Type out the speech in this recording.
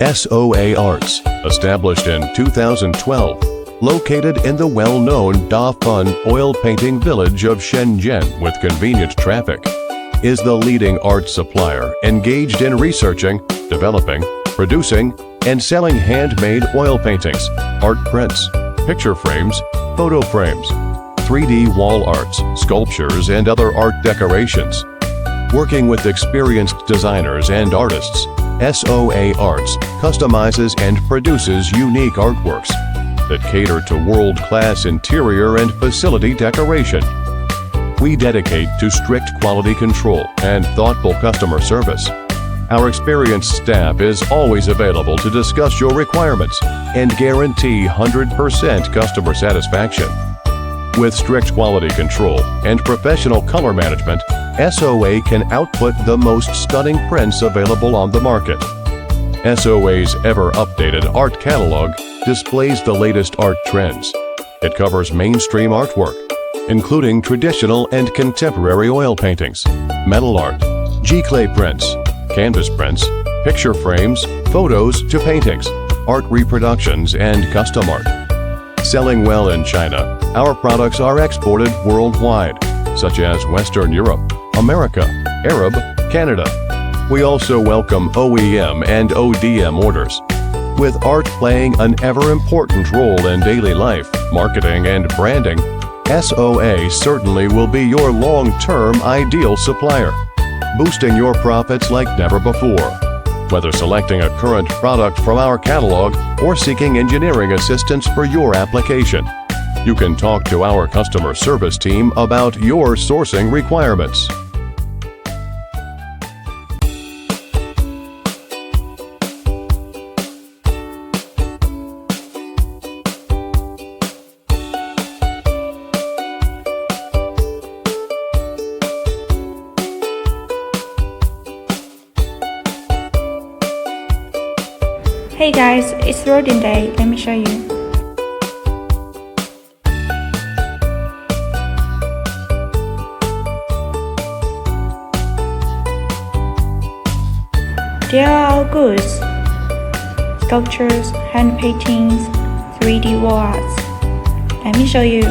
SOA Arts, established in 2012, located in the well-known Da Fun oil painting village of Shenzhen with convenient traffic, is the leading art supplier engaged in researching, developing, producing, and selling handmade oil paintings, art prints, picture frames, photo frames, 3D wall arts, sculptures, and other art decorations. Working with experienced designers and artists, SOA Arts customizes and produces unique artworks that cater to world-class interior and facility decoration. We dedicate to strict quality control and thoughtful customer service. Our experienced staff is always available to discuss your requirements and guarantee 100% customer satisfaction. With strict quality control and professional color management, SOA can output the most stunning prints available on the market. SOA's ever-updated art catalog displays the latest art trends. It covers mainstream artwork, including traditional and contemporary oil paintings, metal art, G-clay prints, canvas prints, picture frames, photos to paintings, art reproductions, and custom art. Selling well in China, our products are exported worldwide, such as Western Europe, America, Arab, Canada. We also welcome OEM and ODM orders. With art playing an ever-important role in daily life, marketing, and branding, SOA certainly will be your long-term ideal supplier, boosting your profits like never before. Whether selecting a current product from our catalog or seeking engineering assistance for your application, you can talk to our customer service team about your sourcing requirements. Hey guys, it's Rodin Day. Let me show you. There are our goods: sculptures, hand paintings, 3D wall arts. Let me show you.